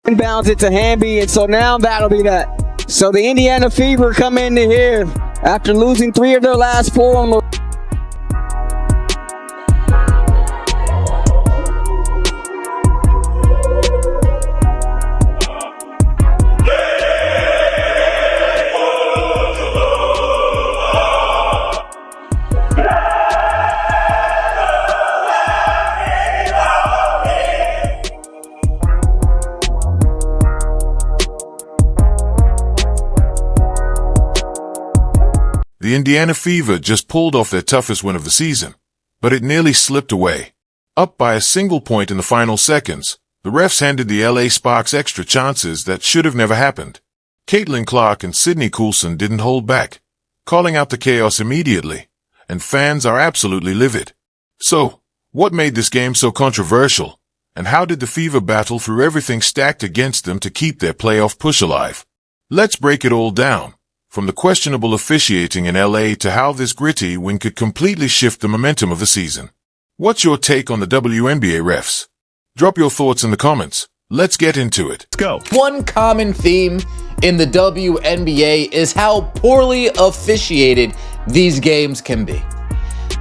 Inbounds it to Hamby, and so now that'll be that. So the Indiana Fever come into here after losing 3 of their last 4 on the The Indiana Fever just pulled off their toughest win of the season, but it nearly slipped away. Up by a single point in the final seconds, the refs handed the LA Sparks extra chances that should have never happened. Caitlin Clark and Sydney Coulson didn't hold back, calling out the chaos immediately, and fans are absolutely livid. So, what made this game so controversial, and how did the Fever battle through everything stacked against them to keep their playoff push alive? Let's break it all down. From the questionable officiating in LA to how this gritty win could completely shift the momentum of the season. What's your take on the WNBA refs? Drop your thoughts in the comments. Let's get into it. Let's go. One common theme in the WNBA is how poorly officiated these games can be.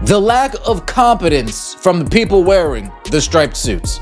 The lack of competence from the people wearing the striped suits.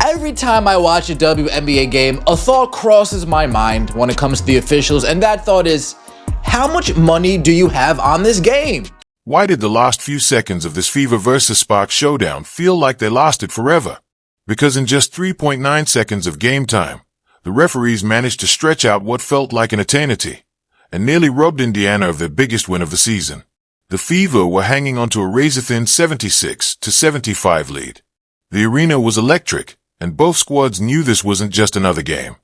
Every time I watch a WNBA game, a thought crosses my mind when it comes to the officials, and that thought is, how much money do you have on this game? Why did the last few seconds of this Fever vs. Sparks showdown feel like they lasted forever? Because in just 3.9 seconds of game time, the referees managed to stretch out what felt like an eternity, and nearly robbed Indiana of their biggest win of the season. The Fever were hanging onto a razor-thin 76-75 lead. The arena was electric, and both squads knew this wasn't just another game.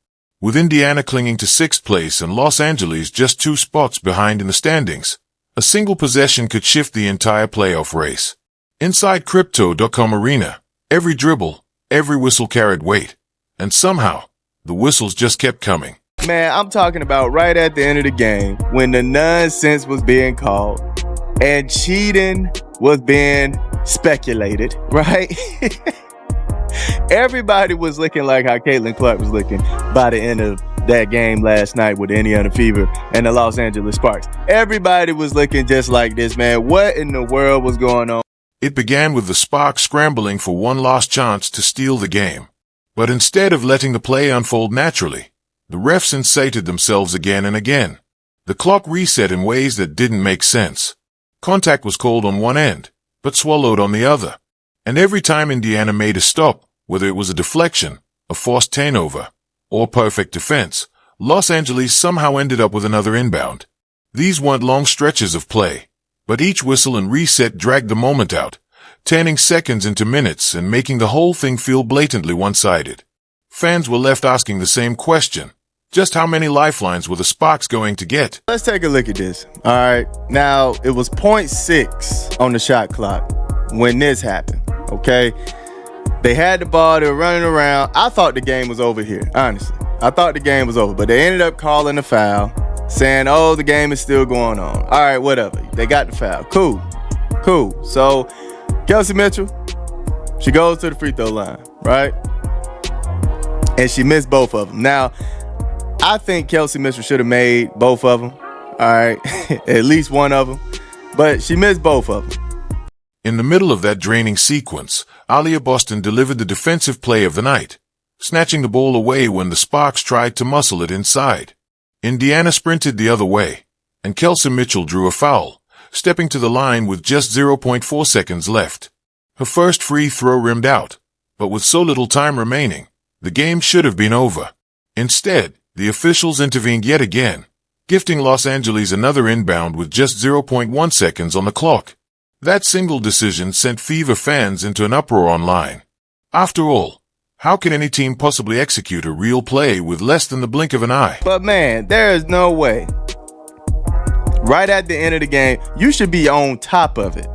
With Indiana clinging to 6th place and Los Angeles just 2 spots behind in the standings, a single possession could shift the entire playoff race. Inside Crypto.com arena, every dribble, every whistle carried weight, and somehow, the whistles just kept coming. Man, I'm talking about right at the end of the game when the nonsense was being called and cheating was being speculated, right? Everybody was looking like how Caitlin Clark was looking by the end of that game last night with the Indiana Fever and the Los Angeles Sparks. Everybody was looking just like this, man. What in the world was going on? It began with the Sparks scrambling for one last chance to steal the game. But instead of letting the play unfold naturally, the refs incited themselves again and again. The clock reset in ways that didn't make sense. Contact was called on one end, but swallowed on the other. And every time Indiana made a stop, whether it was a deflection, a forced turnover, or perfect defense, Los Angeles somehow ended up with another inbound. These weren't long stretches of play, but each whistle and reset dragged the moment out, turning seconds into minutes and making the whole thing feel blatantly one-sided. Fans were left asking the same question. Just how many lifelines were the Sparks going to get? Let's take a look at this. All right. Now, it was 0.6 on the shot clock when this happened, okay? They had the ball, they were running around. I thought the game was over here, honestly. I thought the game was over, but they ended up calling the foul, saying, oh, the game is still going on. All right, whatever. They got the foul. Cool. So, Kelsey Mitchell, she goes to the free throw line, right? And she missed both of them. Now, I think Kelsey Mitchell should have made both of them, all right? At least one of them. But she missed both of them. In the middle of that draining sequence, Alia Boston delivered the defensive play of the night, snatching the ball away when the Sparks tried to muscle it inside. Indiana sprinted the other way, and Kelsey Mitchell drew a foul, stepping to the line with just 0.4 seconds left. Her first free throw rimmed out, but with so little time remaining, the game should have been over. Instead, the officials intervened yet again, gifting Los Angeles another inbound with just 0.1 seconds on the clock. That single decision sent Fever fans into an uproar online. After all, how can any team possibly execute a real play with less than the blink of an eye? But man, there is no way. Right at the end of the game, you should be on top of it.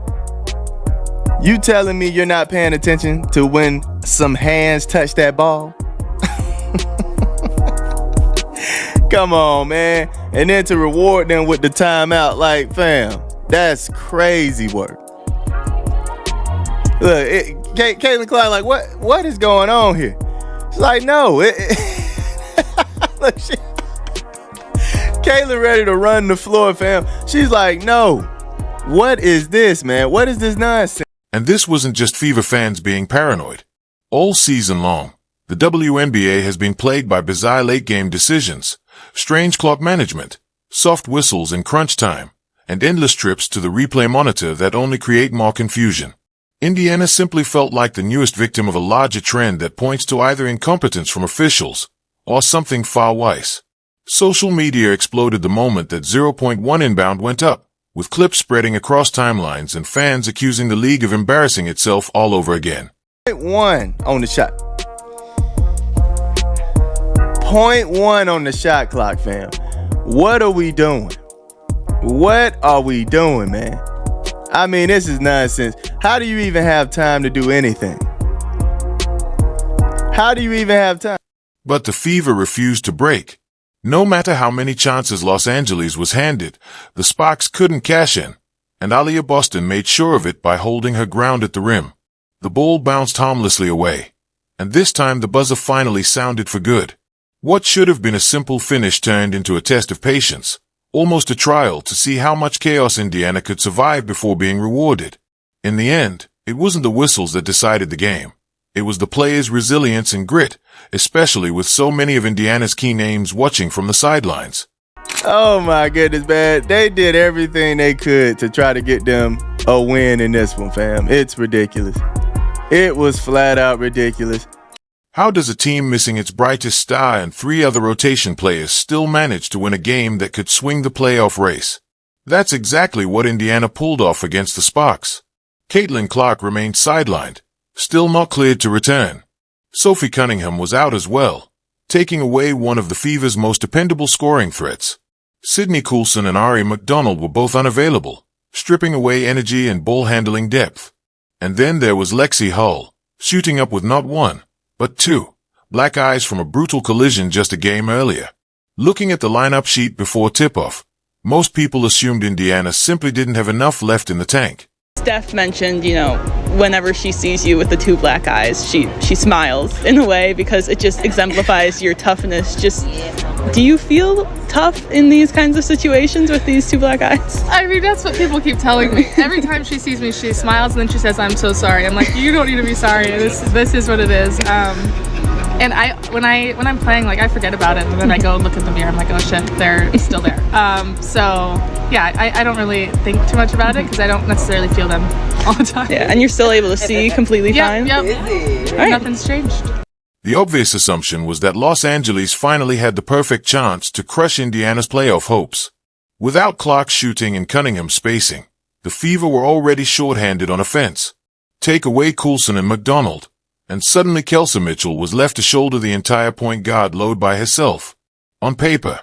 You telling me you're not paying attention to when some hands touch that ball? Come on, man. And then to reward them with the timeout, like, fam, that's crazy work. Look, Caitlin Clark, like, what is going on here? She's like, no. Look, Kayla ready to run the floor, fam. She's like, no. What is this, man? What is this nonsense? And this wasn't just Fever fans being paranoid. All season long, the WNBA has been plagued by bizarre late-game decisions, strange clock management, soft whistles in crunch time, and endless trips to the replay monitor that only create more confusion. Indiana simply felt like the newest victim of a larger trend that points to either incompetence from officials or something far worse. Social media exploded the moment that 0.1 inbound went up, with clips spreading across timelines and fans accusing the league of embarrassing itself all over again. 0.1 on the shot. 0.1 on the shot clock, fam. What are we doing? What are we doing, man? I mean, this is nonsense. How do you even have time to do anything? How do you even have time? But the Fever refused to break. No matter how many chances Los Angeles was handed, the Sparks couldn't cash in, and Aliyah Boston made sure of it by holding her ground at the rim. The ball bounced harmlessly away, and this time the buzzer finally sounded for good. What should have been a simple finish turned into a test of patience, almost a trial to see how much chaos Indiana could survive before being rewarded. In the end, it wasn't the whistles that decided the game. It was the players' resilience and grit, especially with so many of Indiana's key names watching from the sidelines. Oh my goodness, man. They did everything they could to try to get them a win in this one, fam. It's ridiculous. It was flat out ridiculous. How does a team missing its brightest star and 3 other rotation players still manage to win a game that could swing the playoff race? That's exactly what Indiana pulled off against the Sparks. Caitlin Clark remained sidelined, still not cleared to return. Sophie Cunningham was out as well, taking away one of the Fever's most dependable scoring threats. Sydney Coulson and Ari McDonald were both unavailable, stripping away energy and ball-handling depth. And then there was Lexi Hull, shooting up with not 1, but 2 black eyes from a brutal collision just a game earlier. Looking at the lineup sheet before tip-off, most people assumed Indiana simply didn't have enough left in the tank. Steph mentioned, whenever she sees you with the 2 black eyes, she smiles in a way because it just exemplifies your toughness. Do you feel tough in these kinds of situations with these 2 black eyes? I mean, that's what people keep telling me. Every time she sees me, she smiles and then she says, "I'm so sorry." I'm like, you don't need to be sorry. This is what it is. And when I'm playing, like, I forget about it, and then I go look at the mirror. I'm like, oh shit, they're still there. So yeah, I don't really think too much about it because I don't necessarily feel them all the time. Yeah, and you're still able to see completely fine. Yep. Right. Nothing's changed. The obvious assumption was that Los Angeles finally had the perfect chance to crush Indiana's playoff hopes. Without Clark shooting and Cunningham spacing, the Fever were already shorthanded on offense. Take away Coulson and McDonald, and suddenly Kelsa Mitchell was left to shoulder the entire point guard load by herself. On paper,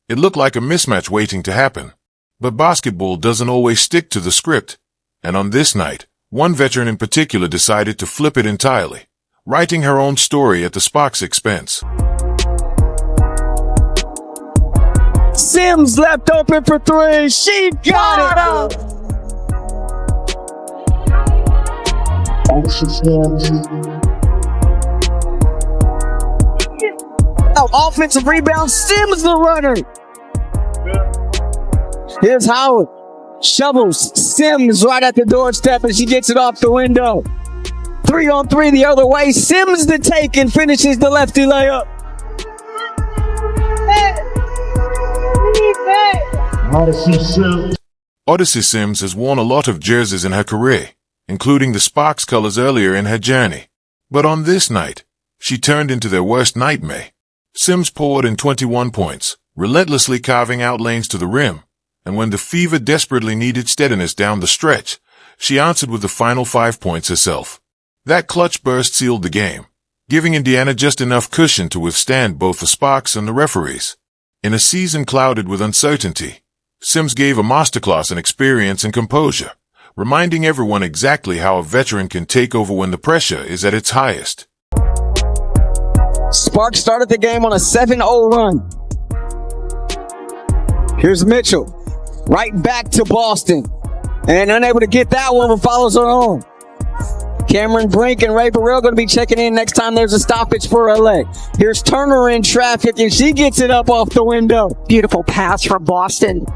it looked like a mismatch waiting to happen. But basketball doesn't always stick to the script, and on this night, one veteran in particular decided to flip it entirely, writing her own story at the Sparks' expense. Sims left open for 3. She got it. Offensive rebound. Sims the runner. Here's Howard. Shovels Sims right at the doorstep, and she gets it off the window. 3-on-3 the other way. Sims the take and finishes the lefty layup. Odyssey Sims has worn a lot of jerseys in her career, including the Sparks colors earlier in her journey. But on this night, she turned into their worst nightmare. Sims poured in 21 points, relentlessly carving out lanes to the rim, and when the Fever desperately needed steadiness down the stretch, she answered with the final 5 points herself. That clutch burst sealed the game, giving Indiana just enough cushion to withstand both the Sparks and the referees. In a season clouded with uncertainty, Sims gave a masterclass in experience and composure, reminding everyone exactly how a veteran can take over when the pressure is at its highest. Sparks started the game on a 7-0 run. Here's Mitchell. Right back to Boston. And unable to get that one, but follows her on. Cameron Brink and Ray Burrell going to be checking in next time there's a stoppage for LA. Here's Turner in traffic, and she gets it up off the window. Beautiful pass from Boston.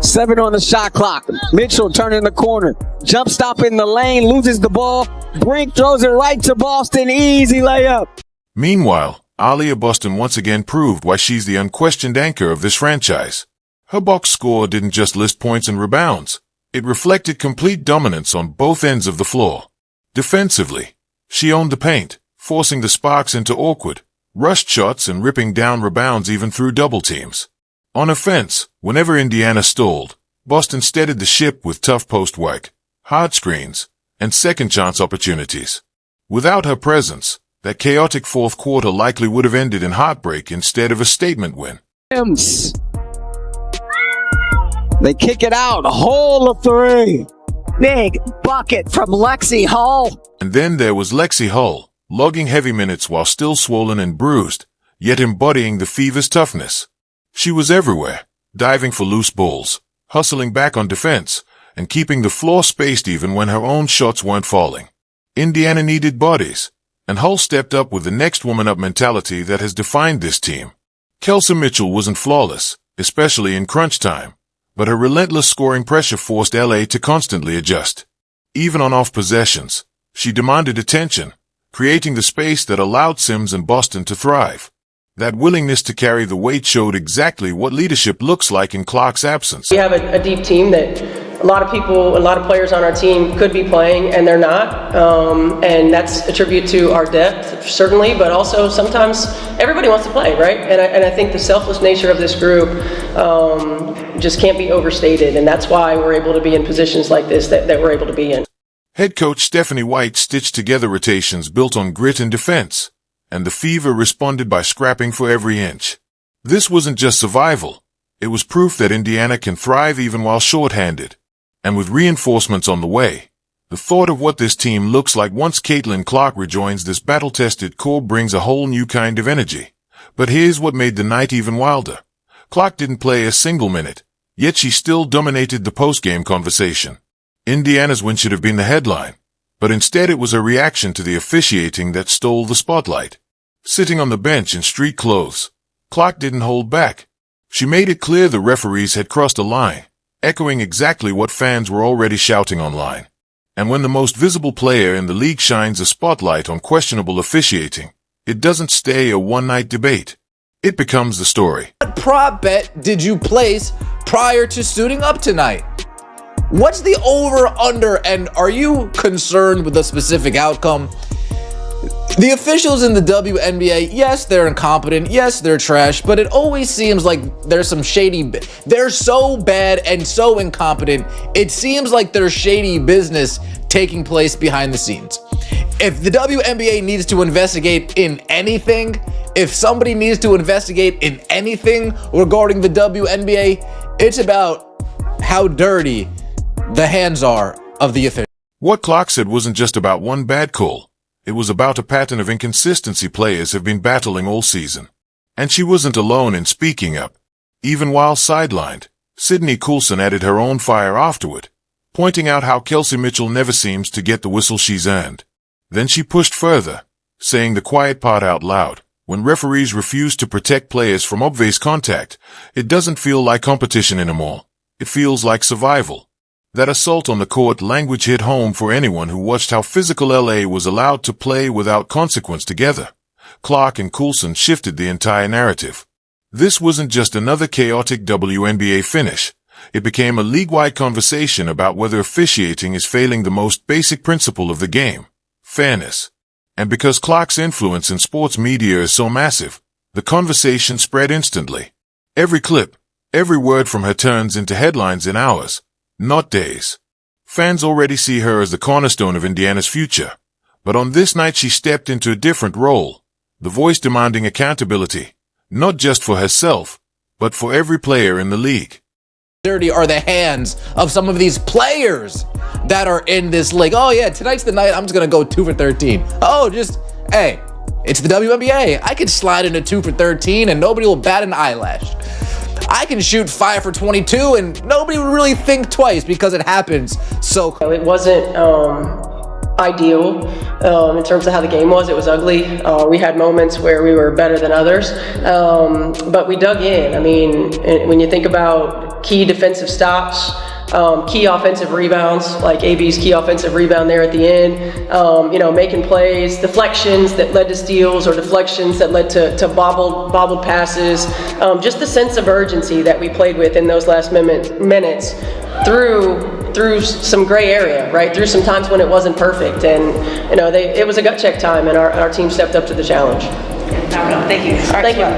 7 on the shot clock. Mitchell turning the corner. Jump stop in the lane, loses the ball. Brink throws it right to Boston. Easy layup. Meanwhile, Aaliyah Boston once again proved why she's the unquestioned anchor of this franchise. Her box score didn't just list points and rebounds. It reflected complete dominance on both ends of the floor. Defensively, she owned the paint, forcing the Sparks into awkward, rushed shots and ripping down rebounds even through double teams. On offense, whenever Indiana stalled, Boston steadied the ship with tough post work, hard screens, and second chance opportunities. Without her presence, that chaotic fourth quarter likely would have ended in heartbreak instead of a statement win. Sims. They kick it out. Hole of 3. Big bucket from Lexi Hull. And then there was Lexi Hull, logging heavy minutes while still swollen and bruised, yet embodying the Fever's toughness. She was everywhere, diving for loose balls, hustling back on defense, and keeping the floor spaced even when her own shots weren't falling. Indiana needed bodies, and Hull stepped up with the next woman up mentality that has defined this team. Kelsey Mitchell wasn't flawless, especially in crunch time, but her relentless scoring pressure forced LA to constantly adjust. Even on off possessions, she demanded attention, creating the space that allowed Sims and Boston to thrive. That willingness to carry the weight showed exactly what leadership looks like in Clark's absence. We have a deep team that a lot of people, a lot of players on our team could be playing and they're not. And that's a tribute to our depth, certainly, but also sometimes everybody wants to play, right? And I think the selfless nature of this group just can't be overstated. And that's why we're able to be in positions like this that we're able to be in. Head coach Stephanie White stitched together rotations built on grit and defense, and the Fever responded by scrapping for every inch. This wasn't just survival. It was proof that Indiana can thrive even while shorthanded. And with reinforcements on the way, the thought of what this team looks like once Caitlin Clark rejoins this battle-tested core brings a whole new kind of energy. But here's what made the night even wilder. Clark didn't play a single minute, yet she still dominated the post-game conversation. Indiana's win should have been the headline, but instead it was a reaction to the officiating that stole the spotlight. Sitting on the bench in street clothes, Clark didn't hold back. She made it clear the referees had crossed a line, echoing exactly what fans were already shouting online. And when the most visible player in the league shines a spotlight on questionable officiating, it doesn't stay a one-night debate. It becomes the story. What prop bet did you place prior to suiting up tonight? What's the over-under, and are you concerned with a specific outcome? The officials in the WNBA, yes, they're incompetent, yes, they're trash, but it always seems like there's some shady, they're so bad and so incompetent, it seems like there's shady business taking place behind the scenes. If the WNBA needs to investigate in anything, if somebody needs to investigate in anything regarding the WNBA, it's about how dirty the hands are of the officials. What Clark said wasn't just about one bad call. It was about a pattern of inconsistency players have been battling all season. And she wasn't alone in speaking up. Even while sidelined, Sydney Coulson added her own fire afterward, pointing out how Kelsey Mitchell never seems to get the whistle she's earned. Then she pushed further, saying the quiet part out loud. When referees refuse to protect players from obvious contact, it doesn't feel like competition anymore. It feels like survival. That assault on the court language hit home for anyone who watched how physical LA was allowed to play without consequence together. Clark and Coulson shifted the entire narrative. This wasn't just another chaotic WNBA finish. It became a league-wide conversation about whether officiating is failing the most basic principle of the game, fairness. And because Clark's influence in sports media is so massive, the conversation spread instantly. Every clip, every word from her turns into headlines in hours, not days. Fans already see her as the cornerstone of Indiana's future. But on this night she stepped into a different role, the voice demanding accountability, not just for herself, but for every player in the league. Dirty are the hands of some of these players that are in this league. Oh yeah, tonight's the night I'm just gonna go 2 for 13. Oh, hey, it's the WNBA. I could slide into 2 for 13 and nobody will bat an eyelash. I can shoot 5 for 22 and nobody would really think twice because it happens so. It wasn't ideal in terms of how the game was. It was ugly. We had moments where we were better than others, but we dug in. I mean, when you think about key defensive stops, key offensive rebounds, like AB's key offensive rebound there at the end, making plays, deflections that led to steals or deflections that led to bobbled passes, just the sense of urgency that we played with in those last minutes through some gray area, right? Through some times when it wasn't perfect, and it was a gut check time, and our team stepped up to the challenge. Thank you. Thank you.